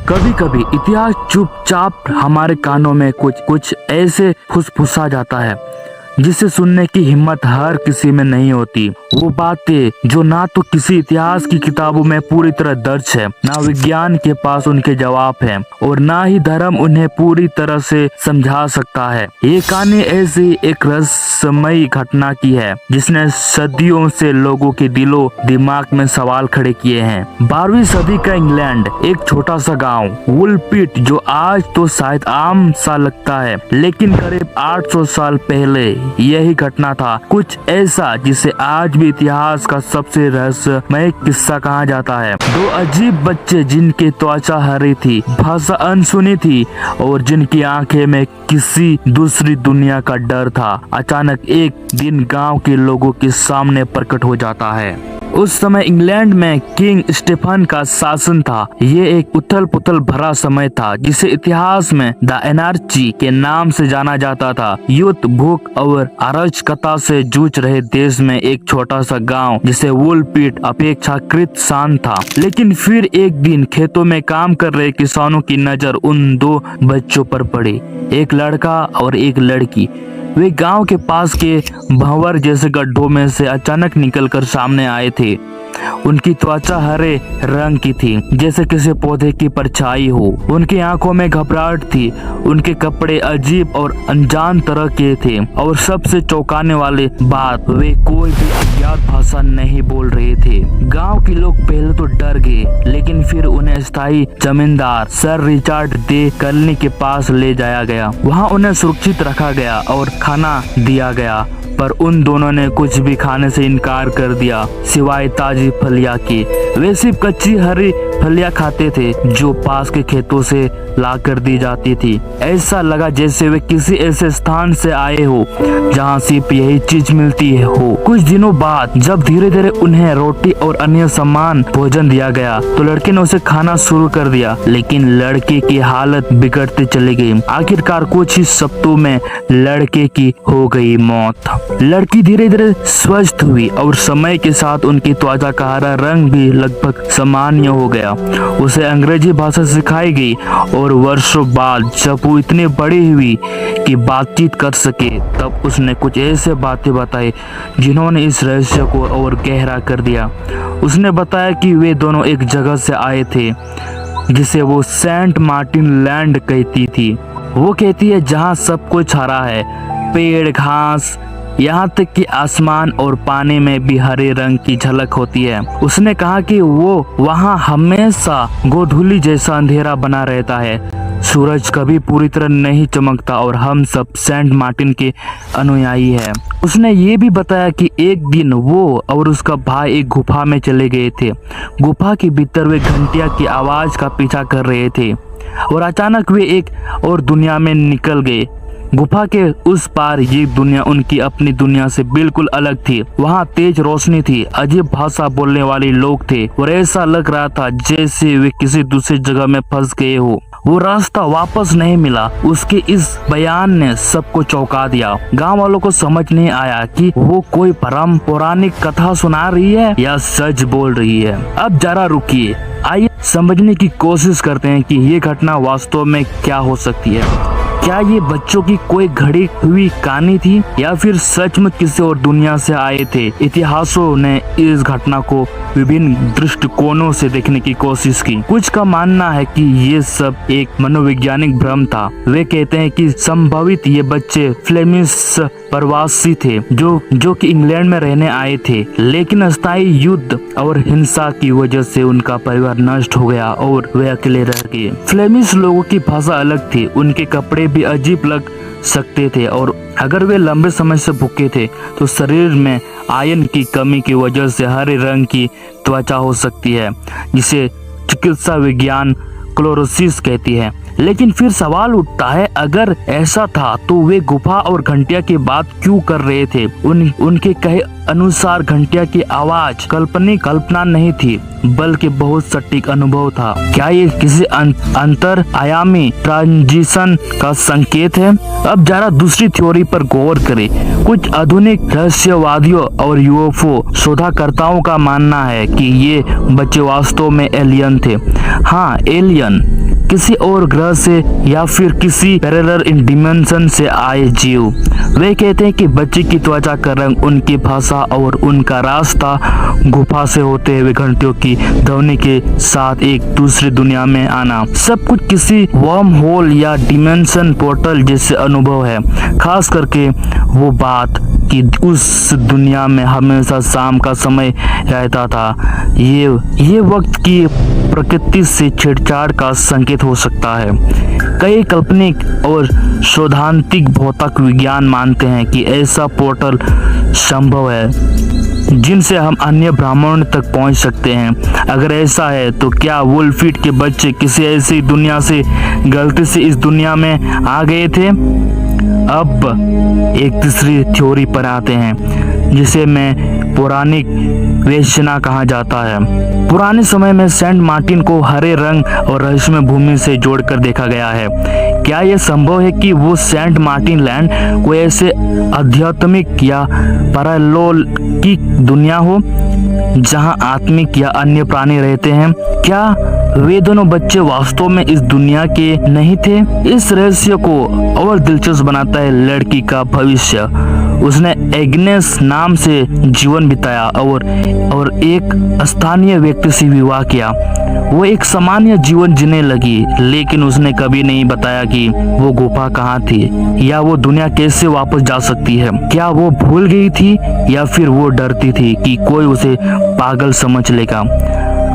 कभी कभी इतिहास चुपचाप हमारे कानों में कुछ ऐसे फुसफुसा जाता है जिसे सुनने की हिम्मत हर किसी में नहीं होती। वो बातें जो ना तो किसी इतिहास की किताबों में पूरी तरह दर्ज है, ना विज्ञान के पास उनके जवाब है, और ना ही धर्म उन्हें पूरी तरह से समझा सकता है। ये कहानी ऐसी एक रहस्यमयी घटना की है जिसने सदियों से लोगों के दिलो दिमाग में सवाल खड़े किए हैं। 12वीं सदी का इंग्लैंड, एक छोटा सा गाँव वुलपीट, जो आज तो शायद आम सा लगता है, लेकिन करीब 800 साल पहले यही घटना था कुछ ऐसा जिसे आज भी इतिहास का सबसे रहस्यमय किस्सा कहा जाता है। दो अजीब बच्चे जिनकी त्वचा हरी थी, भाषा अनसुनी थी और जिनकी आंखें में किसी दूसरी दुनिया का डर था, अचानक एक दिन गांव के लोगों के सामने प्रकट हो जाता है। उस समय इंग्लैंड में किंग स्टीफन का शासन था। ये एक उथल पुथल भरा समय था जिसे इतिहास में द एनार्ची के नाम से जाना जाता था। युद्ध, भूख और अराजकता से जूझ रहे देश में एक छोटा सा गांव जिसे वुलपीट अपेक्षाकृत शांत था। लेकिन फिर एक दिन खेतों में काम कर रहे किसानों की नजर उन दो बच्चों पर पड़ी, एक लड़का और एक लड़की। वे गांव के पास के भंवर जैसे गड्ढों में से अचानक निकलकर सामने आए थे। उनकी त्वचा हरे रंग की थी, जैसे किसी पौधे की परछाई हो। उनकी आंखों में घबराहट थी। उनके कपड़े अजीब और अनजान तरह के थे, और सबसे चौंकाने वाली बात, वे कोई भी अज्ञात भाषा नहीं बोल रहे थे। गांव के लोग पहले तो डर गए, लेकिन फिर उन्हें स्थायी जमींदार सर रिचर्ड दे कॉलोनी के पास ले जाया गया। वहां उन्हें सुरक्षित रखा गया और खाना दिया गया, पर उन दोनों ने कुछ भी खाने से इनकार कर दिया सिवाय ताजी फलिया के। वे सिर्फ कच्ची हरी फलियां खाते थे जो पास के खेतों से ला कर दी जाती थी। ऐसा लगा जैसे वे किसी ऐसे स्थान से आए हो जहां सिर्फ यही चीज मिलती हो। कुछ दिनों बाद जब धीरे धीरे उन्हें रोटी और अन्य सामान भोजन दिया गया तो लड़के ने उसे खाना शुरू कर दिया, लेकिन लड़के की हालत बिगड़ती चली गई। आखिरकार कुछ ही सप्ताहों में लड़के की हो गई मौत। लड़की धीरे धीरे स्वस्थ हुई और समय के साथ उनकी त्वचा का हरा रंग भी लगभग सामान्य हो गया। उसे अंग्रेजी भाषा सिखाई गई और वर्षों बाद जब वो इतनी बड़ी हुई कि बातचीत कर सके, तब उसने कुछ ऐसे बातें बताई जिन्होंने इस रहस्य को और गहरा कर दिया। उसने बताया कि वे दोनों एक जगह से आए थे जिसे वो सेंट मार्टिन लैंड कहती थी। वो कहती है जहाँ सब कुछ हरा है, पेड़, घास, यहाँ तक कि आसमान और पानी में भी हरे रंग की झलक होती है। उसने कहा कि वो वहाँ हमेशा गोधूली जैसा अंधेरा बना रहता है, सूरज कभी पूरी तरह नहीं चमकता और हम सब सेंट मार्टिन के अनुयायी हैं। उसने ये भी बताया कि एक दिन वो और उसका भाई एक गुफा में चले गए थे। गुफा के भीतर वे घंटिया की आवाज का पीछा कर रहे थे और अचानक वे एक और दुनिया में निकल गए। गुफा के उस पार ये दुनिया उनकी अपनी दुनिया से बिल्कुल अलग थी। वहाँ तेज रोशनी थी, अजीब भाषा बोलने वाले लोग थे और ऐसा लग रहा था जैसे वे किसी दूसरी जगह में फंस गए हो। वो रास्ता वापस नहीं मिला। उसके इस बयान ने सबको चौंका दिया। गांव वालों को समझ नहीं आया कि वो कोई परम पौराणिक कथा सुना रही है या सच बोल रही है। अब जरा रुकिए, आइए समझने की कोशिश करते हैं कि ये घटना वास्तव में क्या हो सकती है। क्या ये बच्चों की कोई घड़ी हुई कहानी थी या फिर सच में किसी और दुनिया से आए थे? इतिहासों ने इस घटना को विभिन्न दृष्टिकोणों से देखने की कोशिश की। कुछ का मानना है कि ये सब एक मनोवैज्ञानिक भ्रम था। वे कहते हैं कि संभवित ये बच्चे फ्लेमिश प्रवासी थे जो कि इंग्लैंड में रहने आए थे, लेकिन अस्थायी युद्ध और हिंसा की वजह से उनका परिवार नष्ट हो गया और वे अकेले रह गए। फ्लेमिश लोगों की भाषा अलग थी, उनके कपड़े भी अजीब लग सकते थे और अगर वे लंबे समय से भूखे थे तो शरीर में आयरन की कमी की वजह से हरे रंग की त्वचा हो सकती है, जिसे चिकित्सा विज्ञान क्लोरोसिस कहती है। लेकिन फिर सवाल उठता है, अगर ऐसा था तो वे गुफा और घंटिया की बात क्यों कर रहे थे? उनके कहे अनुसार घंटिया की आवाज कल्पना नहीं थी, बल्कि बहुत सटीक अनुभव था। क्या ये किसी अंतर आयामी ट्रांजिशन का संकेत है? अब जरा दूसरी थ्योरी पर गौर करें। कुछ आधुनिक रहस्यवादियों और यूएफओ शोधकर्ताओं का मानना है कि ये बच्चे वास्तव में एलियन थे। हाँ, एलियन किसी और ग्रह से या फिर किसी पैरेलल डिमेंशन से आए जीव। वे कहते हैं कि बच्चे की त्वचा का रंग, उनकी भाषा और उनका रास्ता गुफा से होते हुए घंटियों की ध्वनि के साथ एक दूसरी दुनिया में आना, सब कुछ किसी वर्म होल या डिमेंशन पोर्टल जैसे अनुभव है। खास करके वो बात कि उस दुनिया में हमेशा शाम का समय रहता था। ये वक्त की प्रकृति से छेड़छाड़ का संकेत हो सकता है। कई काल्पनिक और सैद्धांतिक भौतिक विज्ञान मानते हैं कि ऐसा पोर्टल संभव है जिनसे हम अन्य ब्रह्मांड तक पहुंच सकते हैं। अगर ऐसा है तो क्या वुलफिट के बच्चे किसी ऐसी दुनिया से गलती से इस दुनिया में आ गए थे? अब एक तीसरी थ्योरी पर आते हैं जिसे में पौराणिक वेशना कहा जाता है। पुराने समय में सेंट मार्टिन को हरे रंग और रहस्यमय भूमि से जोड़कर देखा गया है। क्या यह संभव है कि वो सेंट मार्टिन लैंड कोई ऐसे आध्यात्मिक या पारलौकिक दुनिया हो जहां आत्मिक या अन्य प्राणी रहते हैं? क्या वे दोनों बच्चे वास्तव में इस दुनिया के नहीं थे? इस रहस्य को और दिलचस्प बनाता है लड़की का भविष्य। उसने एग्नेस नाम से जीवन बिताया और एक स्थानीय व्यक्ति से विवाह किया। वो एक सामान्य जीवन जीने लगी, लेकिन उसने कभी नहीं बताया कि वो गुफा कहाँ थी या वो दुनिया कैसे वापस जा सकती है। क्या वो भूल गई थी या फिर वो डरती थी कि कोई उसे पागल समझ लेगा?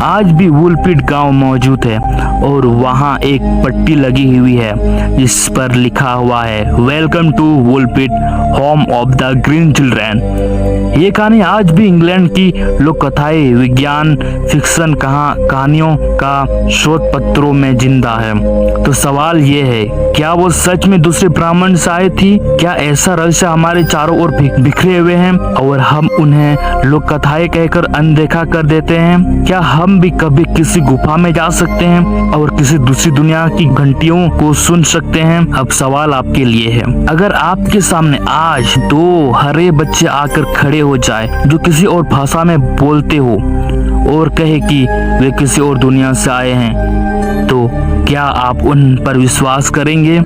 आज भी वुलफिट गांव मौजूद है और वहां एक पट्टी लगी हुई है जिस पर लिखा हुआ है welcome to Woolpit, home of the green children. ये कहानी आज भी इंग्लैंड की लोक कथाएं, विज्ञान फिक्शन कहानियों का शोध पत्रों में जिंदा है। तो सवाल ये है, क्या वो सच में दूसरे ब्रह्मांड से आए थी? क्या ऐसा रहस्य हमारे चारों ओर बिखरे हुए हैं और हम उन्हें लोक कथाएं कहकर अनदेखा कर देते हैं? क्या हम भी कभी किसी गुफा में जा सकते हैं और किसी दूसरी दुनिया की घंटियों को सुन सकते हैं? अब सवाल आपके लिए है, अगर आपके सामने आज दो हरे बच्चे आकर खड़े हो जाए जो किसी और भाषा में बोलते हो और कहे कि वे किसी और दुनिया से आए हैं, तो क्या आप उन पर विश्वास करेंगे?